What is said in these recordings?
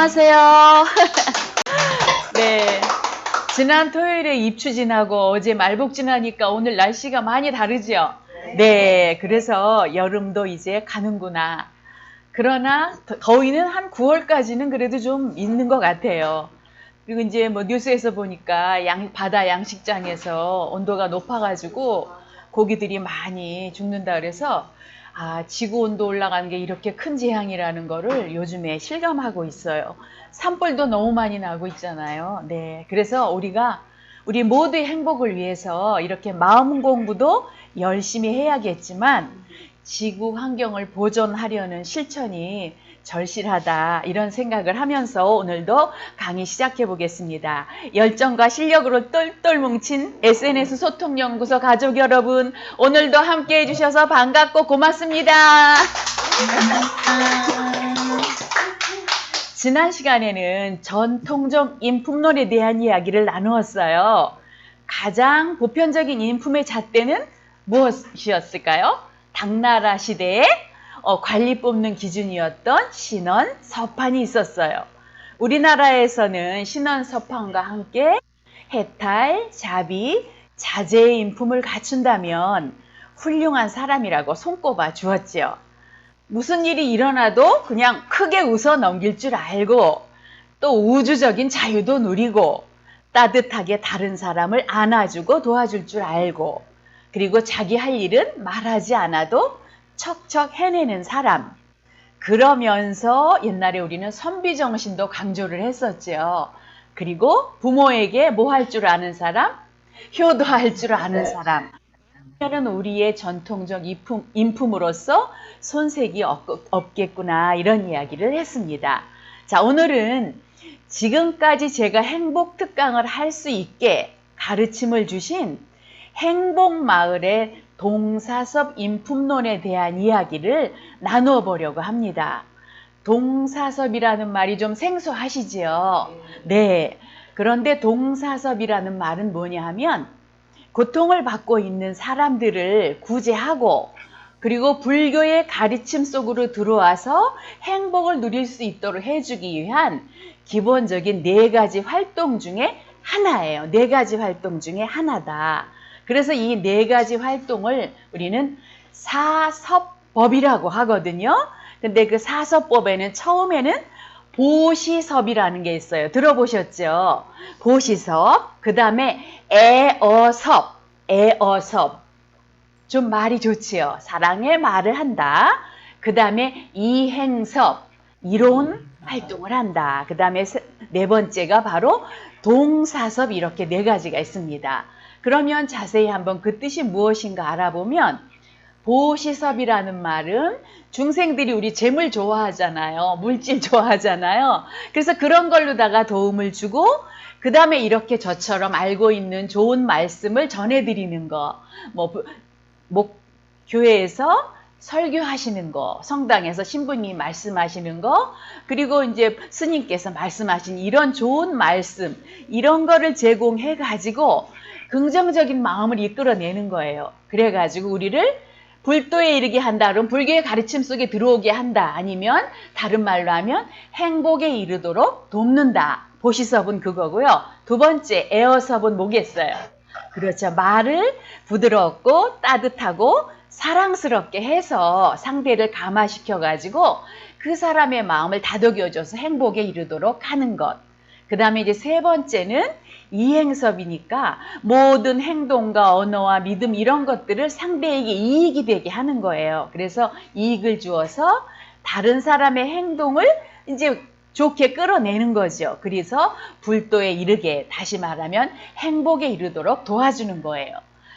안녕하세요. 네. 지난 토요일에 입추 지나고 어제 말복 지나니까 오늘 날씨가 많이 다르죠? 네. 그래서 여름도 이제 가는구나. 그러나 더위는 한 9월까지는 그래도 좀 있는 것 같아요. 그리고 이제 뭐 뉴스에서 보니까 바다 양식장에서 온도가 높아가지고 고기들이 많이 죽는다 그래서 지구 온도 올라가는 게 이렇게 큰 재앙이라는 거를 요즘에 실감하고 있어요. 산불도 너무 많이 나고 있잖아요. 네. 그래서 우리 모두의 행복을 위해서 이렇게 마음 공부도 열심히 해야겠지만 지구 환경을 보존하려는 실천이 절실하다 이런 생각을 하면서 오늘도 강의 시작해 보겠습니다. 열정과 실력으로 똘똘 뭉친 SNS 소통연구소 가족 여러분, 오늘도 함께 해주셔서 반갑고 고맙습니다. 지난 시간에는 전통적 인품론에 대한 이야기를 나누었어요. 가장 보편적인 인품의 잣대는 무엇이었을까요? 당나라 시대에 관리 뽑는 기준이었던 신원, 서판이 있었어요. 우리나라에서는 신원, 서판과 함께 해탈, 자비, 자제의 인품을 갖춘다면 훌륭한 사람이라고 손꼽아 주었지요. 무슨 일이 일어나도 그냥 크게 웃어 넘길 줄 알고 또 우주적인 자유도 누리고 따뜻하게 다른 사람을 안아주고 도와줄 줄 알고 그리고 자기 할 일은 말하지 않아도 척척 해내는 사람. 그러면서 옛날에 우리는 선비정신도 강조를 했었죠. 그리고 부모에게 뭐 할 줄 아는 사람? 효도할 줄 아는 사람. 이는 우리의 전통적 인품으로서 손색이 없겠구나 이런 이야기를 했습니다. 자, 오늘은 지금까지 제가 행복 특강을 할 수 있게 가르침을 주신 행복마을의 동사섭 인품론에 대한 이야기를 나누어 보려고 합니다. 동사섭이라는 말이 좀 생소하시지요? 네. 그런데 동사섭이라는 말은 뭐냐 하면 고통을 받고 있는 사람들을 구제하고 그리고 불교의 가르침 속으로 들어와서 행복을 누릴 수 있도록 해주기 위한 기본적인 4가지 활동 중에 하나예요. 4가지 활동 중에 하나다. 그래서 이 4가지 활동을 우리는 사섭법이라고 하거든요. 근데 그 사섭법에는 처음에는 보시섭이라는 게 있어요. 들어보셨죠? 보시섭, 그 다음에 애어섭. 좀 말이 좋지요. 사랑의 말을 한다. 그 다음에 이행섭, 이론 활동을 한다. 그 다음에 4번째가 바로 동사섭, 이렇게 4가지가 있습니다. 그러면 자세히 한번 그 뜻이 무엇인가 알아보면 보시섭이라는 말은 중생들이 우리 재물 좋아하잖아요. 물질 좋아하잖아요. 그래서 그런 걸로다가 도움을 주고 그 다음에 이렇게 저처럼 알고 있는 좋은 말씀을 전해드리는 거. 교회에서 설교하시는 거, 성당에서 신부님이 말씀하시는 거, 그리고 이제 스님께서 말씀하신 이런 좋은 말씀, 이런 거를 제공해 가지고 긍정적인 마음을 이끌어내는 거예요. 그래 가지고 우리를 불도에 이르게 한다. 그럼 불교의 가르침 속에 들어오게 한다. 아니면 다른 말로 하면 행복에 이르도록 돕는다. 보시섭은 그거고요. 2번째 에어섭은 뭐겠어요? 그렇죠. 말을 부드럽고 따뜻하고 사랑스럽게 해서 상대를 감화시켜 가지고 그 사람의 마음을 다독여줘서 행복에 이르도록 하는 것. 그 다음에 이제 3번째는 이행섭이니까 모든 행동과 언어와 믿음 이런 것들을 상대에게 이익이 되게 하는 거예요. 그래서 이익을 주어서 다른 사람의 행동을 이제 좋게 끌어내는 거죠. 그래서 불도에 이르게, 다시 말하면 행복에 이르도록 도와주는 거예요.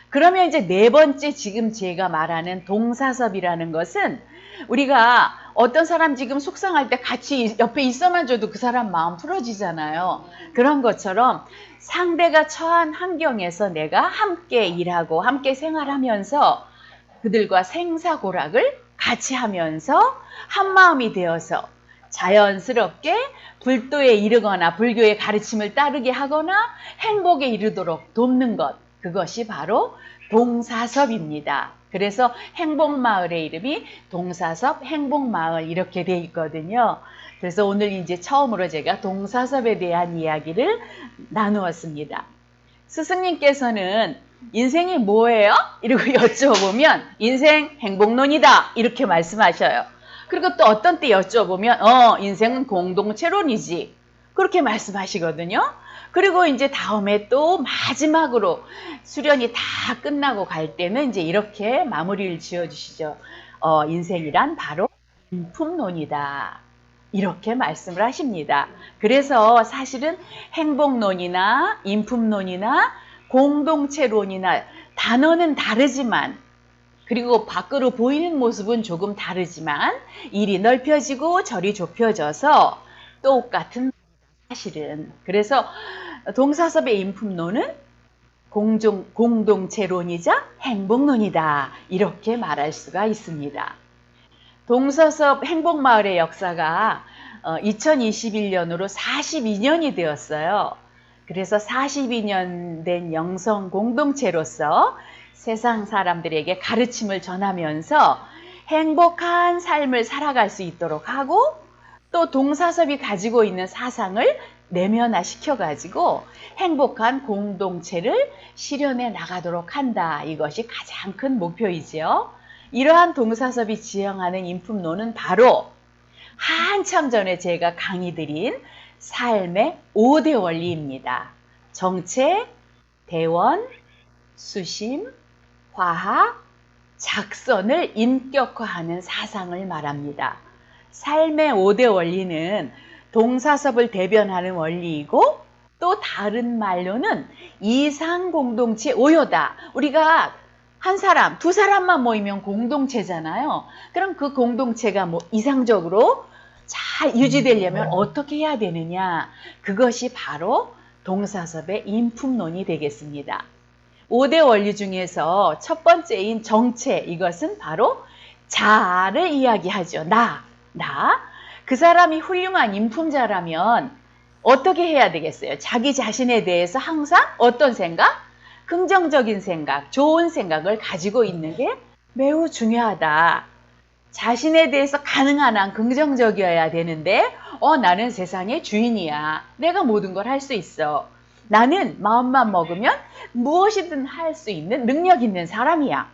그러면 이제 4번째 지금 제가 말하는 동사섭이라는 것은 우리가 어떤 사람 지금 속상할 때 같이 옆에 있어만 줘도 그 사람 마음 풀어지잖아요. 그런 것처럼 상대가 처한 환경에서 내가 함께 일하고 함께 생활하면서 그들과 생사고락을 같이 하면서 한마음이 되어서 자연스럽게 불도에 이르거나 불교의 가르침을 따르게 하거나 행복에 이르도록 돕는 것, 그것이 바로 동사섭입니다. 그래서 행복마을의 이름이 동사섭 행복마을 이렇게 돼 있거든요. 그래서 오늘 이제 처음으로 제가 동사섭에 대한 이야기를 나누었습니다. 스승님께서는 인생이 뭐예요? 이러고 여쭤보면 인생 행복론이다 이렇게 말씀하셔요. 그리고 또 어떤 때 여쭤보면 인생은 공동체론이지 그렇게 말씀하시거든요. 그리고 이제 다음에 또 마지막으로 수련이 다 끝나고 갈 때는 이제 이렇게 마무리를 지어주시죠. 인생이란 바로 인품론이다. 이렇게 말씀을 하십니다. 그래서 사실은 행복론이나 인품론이나 공동체론이나 단어는 다르지만 그리고 밖으로 보이는 모습은 조금 다르지만 일이 넓혀지고 절이 좁혀져서 똑같은 사실은. 그래서 동사섭의 인품론은 공동체론이자 행복론이다. 이렇게 말할 수가 있습니다. 동서섭 행복마을의 역사가 2021년으로 42년이 되었어요. 그래서 42년 된 영성 공동체로서 세상 사람들에게 가르침을 전하면서 행복한 삶을 살아갈 수 있도록 하고 또 동사섭이 가지고 있는 사상을 내면화시켜가지고 행복한 공동체를 실현해 나가도록 한다. 이것이 가장 큰 목표이지요. 이러한 동사섭이 지향하는 인품론은 바로 한참 전에 제가 강의 드린 삶의 5대 원리입니다. 정체, 대원, 수심, 화학, 작선을 인격화하는 사상을 말합니다. 삶의 5대 원리는 동사섭을 대변하는 원리이고 또 다른 말로는 이상공동체 5요다. 우리가 한 사람, 두 사람만 모이면 공동체잖아요. 그럼 그 공동체가 뭐 이상적으로 잘 유지되려면 어떻게 해야 되느냐? 그것이 바로 동사섭의 인품론이 되겠습니다. 5대 원리 중에서 첫 번째인 정체, 이것은 바로 자아를 이야기하죠. 나. 그 사람이 훌륭한 인품자라면 어떻게 해야 되겠어요? 자기 자신에 대해서 항상 어떤 생각? 긍정적인 생각, 좋은 생각을 가지고 있는 게 매우 중요하다. 자신에 대해서 가능한 한 긍정적이어야 되는데 나는 세상의 주인이야. 내가 모든 걸 할 수 있어. 나는 마음만 먹으면 무엇이든 할 수 있는 능력 있는 사람이야.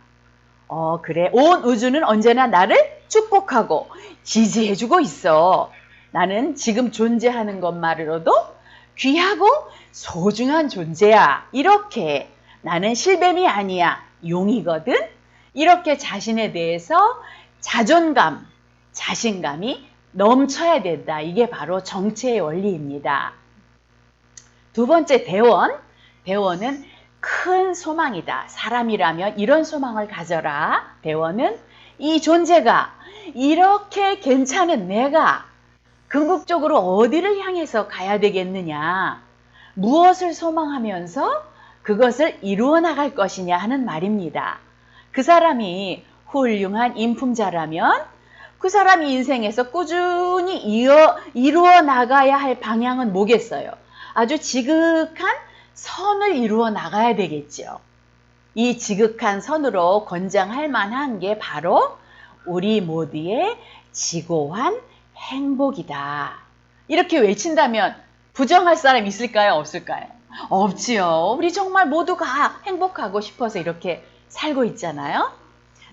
그래. 온 우주는 언제나 나를 축복하고 지지해주고 있어. 나는 지금 존재하는 것만으로도 귀하고 소중한 존재야. 이렇게 나는 실뱀이 아니야. 용이거든. 이렇게 자신에 대해서 자존감, 자신감이 넘쳐야 된다. 이게 바로 정체의 원리입니다. 두 번째 대원. 대원은 큰 소망이다. 사람이라면 이런 소망을 가져라. 대원은 이 존재가 이렇게 괜찮은 내가 궁극적으로 어디를 향해서 가야 되겠느냐. 무엇을 소망하면서 그것을 이루어 나갈 것이냐 하는 말입니다. 그 사람이 훌륭한 인품자라면 그 사람이 인생에서 꾸준히 이루어 나가야 할 방향은 뭐겠어요? 아주 지극한 선을 이루어 나가야 되겠죠. 이 지극한 선으로 권장할 만한 게 바로 우리 모두의 지고한 행복이다. 이렇게 외친다면 부정할 사람 있을까요? 없을까요? 없지요. 우리 정말 모두가 행복하고 싶어서 이렇게 살고 있잖아요.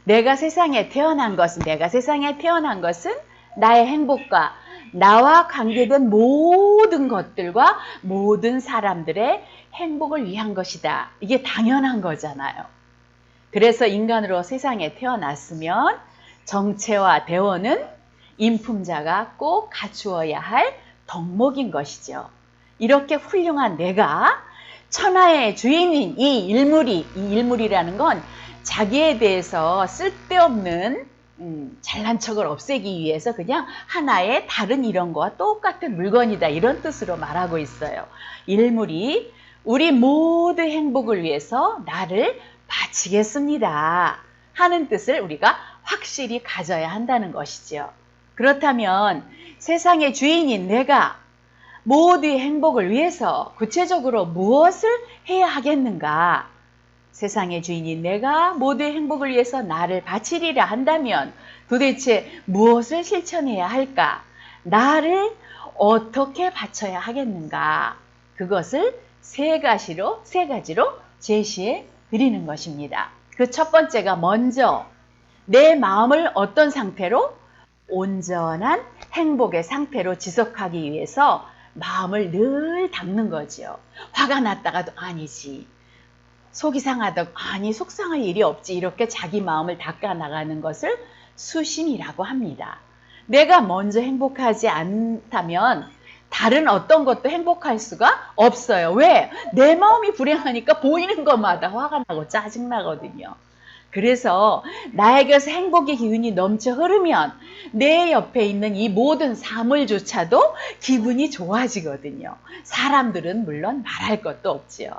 내가 세상에 태어난 것은 나의 행복과 나와 관계된 모든 것들과 모든 사람들의 행복을 위한 것이다. 이게 당연한 거잖아요. 그래서 인간으로 세상에 태어났으면 정체와 대원은 인품자가 꼭 갖추어야 할 덕목인 것이죠. 이렇게 훌륭한 내가 천하의 주인인 이 일물이라는 건 자기에 대해서 쓸데없는 잘난 척을 없애기 위해서 그냥 하나의 다른 이런 거와 똑같은 물건이다. 이런 뜻으로 말하고 있어요. 일물이 우리 모두 행복을 위해서 나를 바치겠습니다 하는 뜻을 우리가 확실히 가져야 한다는 것이죠. 그렇다면 세상의 주인인 내가 모두의 행복을 위해서 구체적으로 무엇을 해야 하겠는가? 세상의 주인인 내가 모두의 행복을 위해서 나를 바치리라 한다면 도대체 무엇을 실천해야 할까? 나를 어떻게 바쳐야 하겠는가? 그것을 세 가지로 제시해 드리는 것입니다. 그 첫 번째가 먼저 내 마음을 어떤 상태로? 온전한 행복의 상태로 지속하기 위해서 마음을 늘 닦는 거죠. 화가 났다가도 아니지. 속이 상하다고 아니 속상할 일이 없지. 이렇게 자기 마음을 닦아 나가는 것을 수심이라고 합니다. 내가 먼저 행복하지 않다면 다른 어떤 것도 행복할 수가 없어요. 왜? 내 마음이 불행하니까 보이는 것마다 화가 나고 짜증나거든요. 그래서 나에게서 행복의 기운이 넘쳐 흐르면 내 옆에 있는 이 모든 사물조차도 기분이 좋아지거든요. 사람들은 물론 말할 것도 없지요.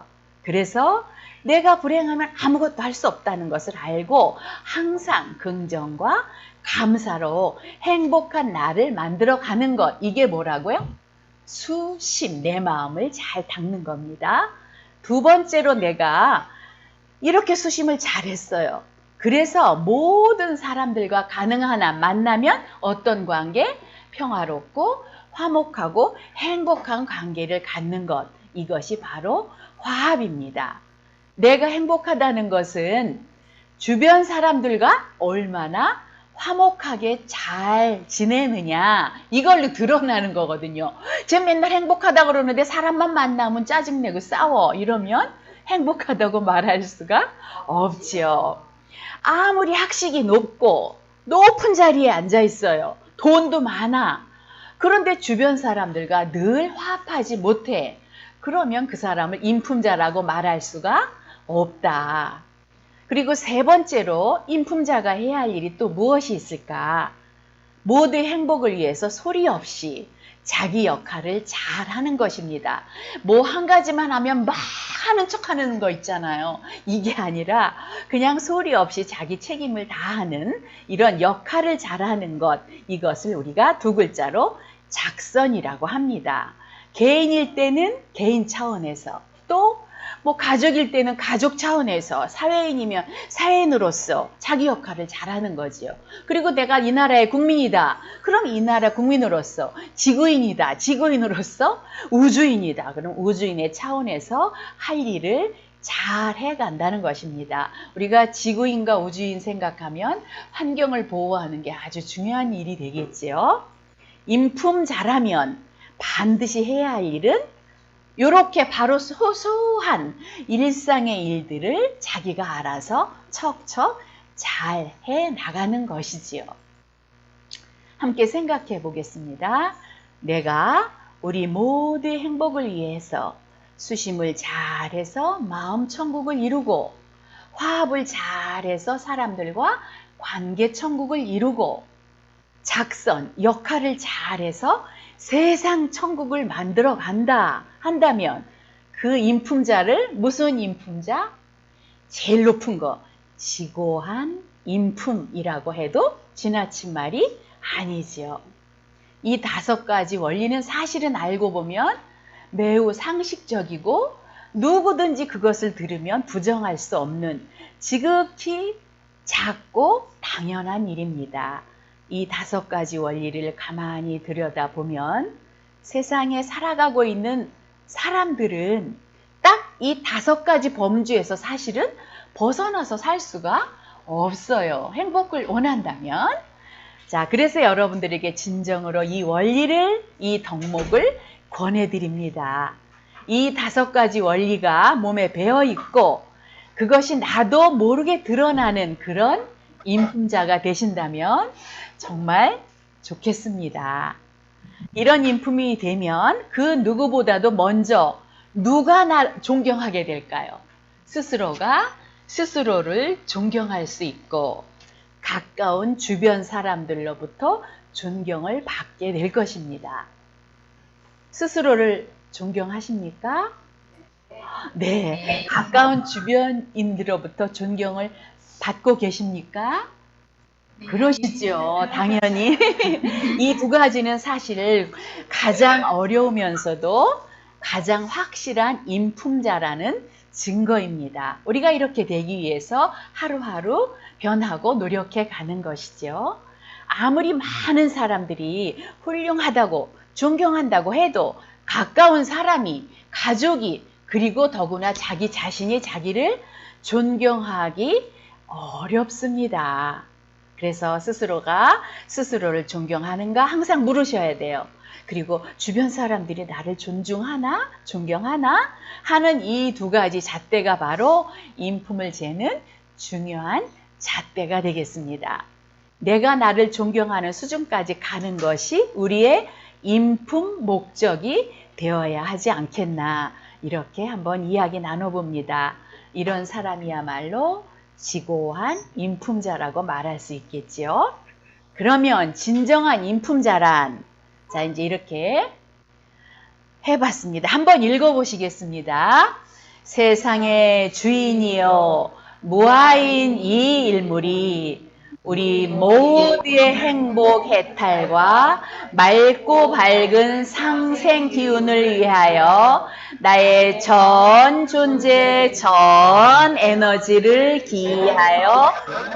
그래서 내가 불행하면 아무것도 할 수 없다는 것을 알고 항상 긍정과 감사로 행복한 나를 만들어가는 것. 이게 뭐라고요? 수심, 내 마음을 잘 닦는 겁니다. 두 번째로 내가 이렇게 수심을 잘했어요. 그래서 모든 사람들과 가능한 한 만나면 어떤 관계? 평화롭고 화목하고 행복한 관계를 갖는 것. 이것이 바로 화합입니다. 내가 행복하다는 것은 주변 사람들과 얼마나 화목하게 잘 지내느냐 이걸로 드러나는 거거든요. 쟤 맨날 행복하다 그러는데 사람만 만나면 짜증내고 싸워 이러면 행복하다고 말할 수가 없지요. 아무리 학식이 높고 높은 자리에 앉아 있어요. 돈도 많아. 그런데 주변 사람들과 늘 화합하지 못해. 그러면 그 사람을 인품자라고 말할 수가 없다. 그리고 세 번째로 인품자가 해야 할 일이 또 무엇이 있을까? 모두의 행복을 위해서 소리 없이 자기 역할을 잘 하는 것입니다. 뭐 한 가지만 하면 막 하는 척 하는 거 있잖아요. 이게 아니라 그냥 소리 없이 자기 책임을 다하는 이런 역할을 잘하는 것, 이것을 우리가 두 글자로 작선이라고 합니다. 개인일 때는 개인 차원에서, 또 뭐 가족일 때는 가족 차원에서, 사회인이면 사회인으로서 자기 역할을 잘하는 거지요. 그리고 내가 이 나라의 국민이다. 그럼 이 나라 국민으로서, 지구인이다. 지구인으로서, 우주인이다. 그럼 우주인의 차원에서 할 일을 잘 해간다는 것입니다. 우리가 지구인과 우주인 생각하면 환경을 보호하는 게 아주 중요한 일이 되겠지요. 인품 잘하면 반드시 해야 할 일은 이렇게 바로 소소한 일상의 일들을 자기가 알아서 척척 잘 해나가는 것이지요. 함께 생각해 보겠습니다. 내가 우리 모두의 행복을 위해서 수심을 잘해서 마음 천국을 이루고, 화합을 잘해서 사람들과 관계 천국을 이루고, 작선, 역할을 잘해서 세상 천국을 만들어 간다 한다면 그 인품자를 무슨 인품자? 제일 높은 거, 지고한 인품이라고 해도 지나친 말이 아니지요. 이 5가지 원리는 사실은 알고 보면 매우 상식적이고 누구든지 그것을 들으면 부정할 수 없는 지극히 작고 당연한 일입니다. 이 5가지 원리를 가만히 들여다보면 세상에 살아가고 있는 사람들은 딱 이 5가지 범주에서 사실은 벗어나서 살 수가 없어요. 행복을 원한다면. 자, 그래서 여러분들에게 진정으로 이 원리를, 이 덕목을 권해드립니다. 이 5가지 원리가 몸에 배어 있고 그것이 나도 모르게 드러나는 그런 인품자가 되신다면 정말 좋겠습니다. 이런 인품이 되면 그 누구보다도 먼저 누가 나 존경하게 될까요? 스스로가 스스로를 존경할 수 있고 가까운 주변 사람들로부터 존경을 받게 될 것입니다. 스스로를 존경하십니까? 네, 가까운 주변인들로부터 존경을 받고 계십니까? 그러시죠. 당연히. 이 2가지는 사실 가장 어려우면서도 가장 확실한 인품자라는 증거입니다. 우리가 이렇게 되기 위해서 하루하루 변하고 노력해 가는 것이죠. 아무리 많은 사람들이 훌륭하다고 존경한다고 해도 가까운 사람이, 가족이, 그리고 더구나 자기 자신이 자기를 존경하기 어렵습니다. 그래서 스스로가 스스로를 존경하는가 항상 물으셔야 돼요. 그리고 주변 사람들이 나를 존중하나, 존경하나 하는 이 두 가지 잣대가 바로 인품을 재는 중요한 잣대가 되겠습니다. 내가 나를 존경하는 수준까지 가는 것이 우리의 인품 목적이 되어야 하지 않겠나, 이렇게 한번 이야기 나눠봅니다. 이런 사람이야말로 지고한 인품자라고 말할 수 있겠지요. 그러면 진정한 인품자란, 자 이제 이렇게 해봤습니다. 한번 읽어보시겠습니다. 세상의 주인이여 무아인 이 일물이 우리 모두의 행복 해탈과 맑고 밝은 상생 기운을 위하여 나의 전 존재, 전 에너지를 기하여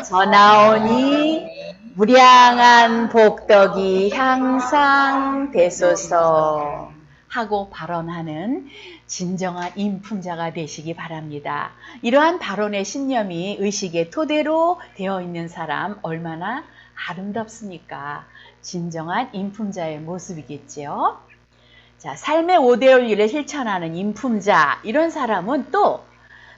전하오니 무량한 복덕이 향상 되소서 하고 발언하는 진정한 인품자가 되시기 바랍니다. 이러한 발언의 신념이 의식의 토대로 되어 있는 사람 얼마나 아름답습니까? 진정한 인품자의 모습이겠지요. 자, 삶의 5대 원리를 실천하는 인품자, 이런 사람은 또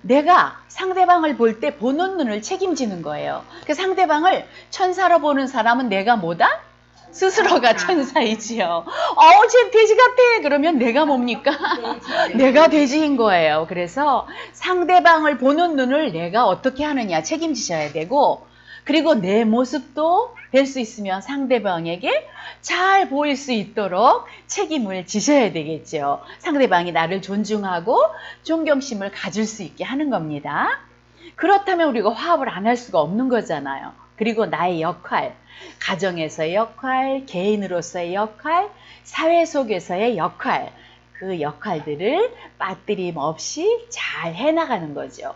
내가 상대방을 볼 때 보는 눈을 책임지는 거예요. 그 상대방을 천사로 보는 사람은 내가 뭐다? 스스로가 천사이지요. 쟤 돼지 같아. 그러면 내가 뭡니까? 내가 돼지인 거예요. 그래서 상대방을 보는 눈을 내가 어떻게 하느냐 책임지셔야 되고, 그리고 내 모습도 될 수 있으면 상대방에게 잘 보일 수 있도록 책임을 지셔야 되겠죠. 상대방이 나를 존중하고 존경심을 가질 수 있게 하는 겁니다. 그렇다면 우리가 화합을 안 할 수가 없는 거잖아요. 그리고 나의 역할, 가정에서의 역할, 개인으로서의 역할, 사회 속에서의 역할, 그 역할들을 빠뜨림 없이 잘 해나가는 거죠.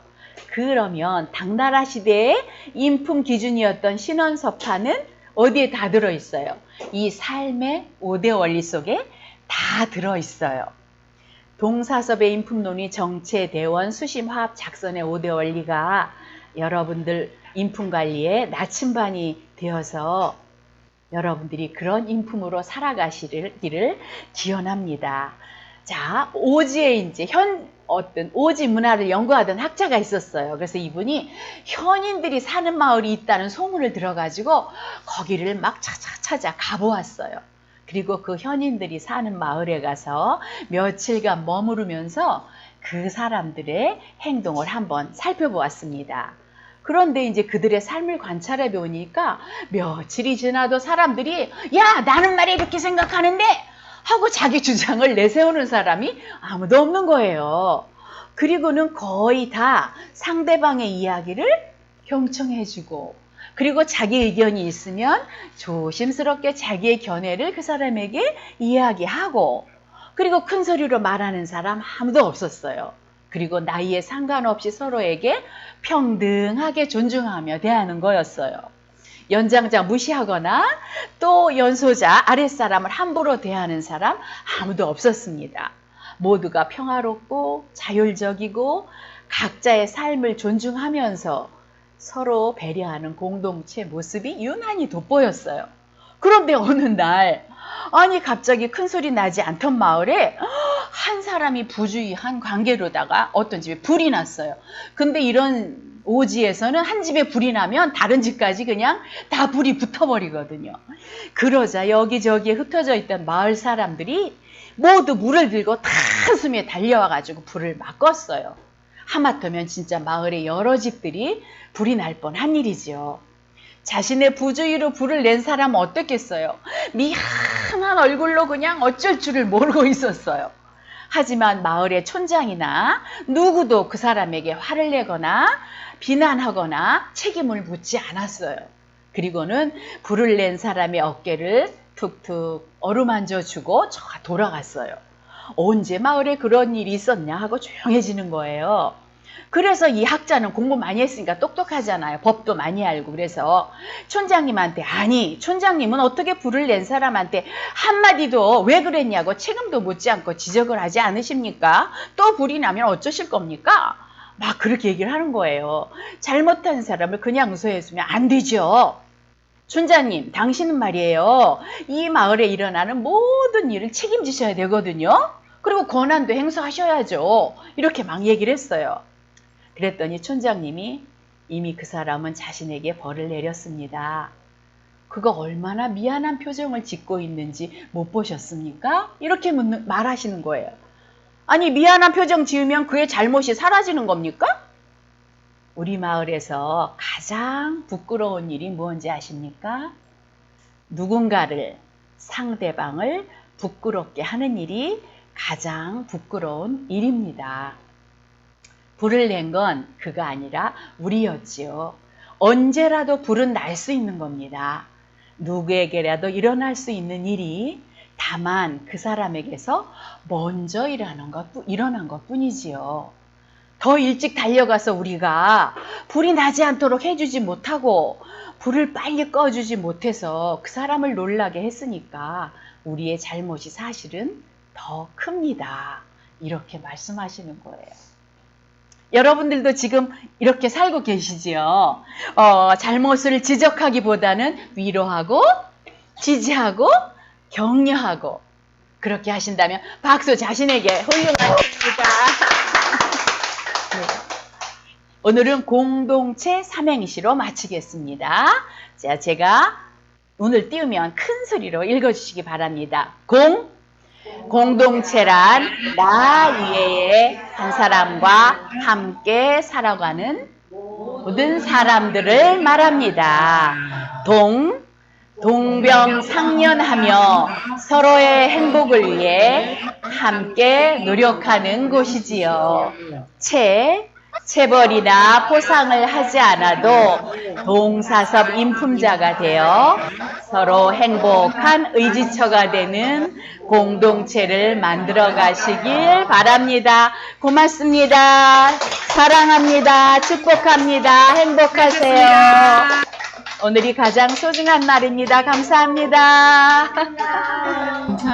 그러면 당나라 시대의 인품 기준이었던 신원서파는 어디에 다 들어있어요? 이 삶의 5대 원리 속에 다 들어있어요. 동사섭의 인품론이 정체, 대원, 수심, 화합, 작선의 5대 원리가 여러분들 인품관리의 나침반이 되어서 여러분들이 그런 인품으로 살아가시기를 기원합니다. 자, 오지에 이제 어떤 오지 문화를 연구하던 학자가 있었어요. 그래서 이분이 현인들이 사는 마을이 있다는 소문을 들어가지고 거기를 막 찾아 가보았어요. 그리고 그 현인들이 사는 마을에 가서 며칠간 머무르면서 그 사람들의 행동을 한번 살펴보았습니다. 그런데 이제 그들의 삶을 관찰해 보니까 며칠이 지나도 사람들이 야, 나는 말이야 이렇게 생각하는데 하고 자기 주장을 내세우는 사람이 아무도 없는 거예요. 그리고는 거의 다 상대방의 이야기를 경청해주고, 그리고 자기 의견이 있으면 조심스럽게 자기의 견해를 그 사람에게 이야기하고, 그리고 큰 소리로 말하는 사람 아무도 없었어요. 그리고 나이에 상관없이 서로에게 평등하게 존중하며 대하는 거였어요. 연장자 무시하거나 또 연소자, 아랫사람을 함부로 대하는 사람 아무도 없었습니다. 모두가 평화롭고 자율적이고 각자의 삶을 존중하면서 서로 배려하는 공동체 모습이 유난히 돋보였어요. 그런데 어느 날, 아니 갑자기 큰 소리 나지 않던 마을에 한 사람이 부주의한 관계로다가 어떤 집에 불이 났어요. 근데 이런 오지에서는 한 집에 불이 나면 다른 집까지 그냥 다 불이 붙어버리거든요. 그러자 여기저기에 흩어져 있던 마을 사람들이 모두 물을 들고 탄숨에 달려와가지고 불을 막 껐어요. 하마터면 진짜 마을의 여러 집들이 불이 날 뻔한 일이지요. 자신의 부주의로 불을 낸 사람은 어떻겠어요? 미안한 얼굴로 그냥 어쩔 줄을 모르고 있었어요. 하지만 마을의 촌장이나 누구도 그 사람에게 화를 내거나 비난하거나 책임을 묻지 않았어요. 그리고는 불을 낸 사람의 어깨를 툭툭 어루만져 주고 돌아갔어요. 언제 마을에 그런 일이 있었냐 하고 조용해지는 거예요. 그래서 이 학자는 공부 많이 했으니까 똑똑하잖아요. 법도 많이 알고. 그래서 촌장님한테, 아니 촌장님은 어떻게 불을 낸 사람한테 한마디도 왜 그랬냐고 책임도 묻지 않고 지적을 하지 않으십니까? 또 불이 나면 어쩌실 겁니까? 막 그렇게 얘기를 하는 거예요. 잘못한 사람을 그냥 무서워했으면 안 되죠. 촌장님, 당신은 말이에요. 이 마을에 일어나는 모든 일을 책임지셔야 되거든요. 그리고 권한도 행사하셔야죠. 이렇게 막 얘기를 했어요. 그랬더니 촌장님이 이미 그 사람은 자신에게 벌을 내렸습니다. 그거 얼마나 미안한 표정을 짓고 있는지 못 보셨습니까? 이렇게 말하시는 거예요. 아니, 미안한 표정 지으면 그의 잘못이 사라지는 겁니까? 우리 마을에서 가장 부끄러운 일이 뭔지 아십니까? 누군가를, 상대방을 부끄럽게 하는 일이 가장 부끄러운 일입니다. 불을 낸 건 그가 아니라 우리였지요. 언제라도 불은 날 수 있는 겁니다. 누구에게라도 일어날 수 있는 일이 다만 그 사람에게서 먼저 일어난 것 뿐이지요. 더 일찍 달려가서 우리가 불이 나지 않도록 해주지 못하고 불을 빨리 꺼주지 못해서 그 사람을 놀라게 했으니까 우리의 잘못이 사실은 더 큽니다. 이렇게 말씀하시는 거예요. 여러분들도 지금 이렇게 살고 계시지요. 잘못을 지적하기보다는 위로하고 지지하고 격려하고 그렇게 하신다면 박수 자신에게 훌륭하십니다. 네. 오늘은 공동체 삼행시로 마치겠습니다. 자, 제가 눈을 띄우면 큰 소리로 읽어주시기 바랍니다. 공동체란 나 이외의 한 사람과 함께 살아가는 모든 사람들을 말합니다. 동병상련하며 서로의 행복을 위해 함께 노력하는 곳이지요. 체벌이나 포상을 하지 않아도 동사섭 인품자가 되어 서로 행복한 의지처가 되는 공동체를 만들어 가시길 바랍니다. 고맙습니다. 사랑합니다. 축복합니다. 행복하세요. 오늘이 가장 소중한 날입니다. 감사합니다.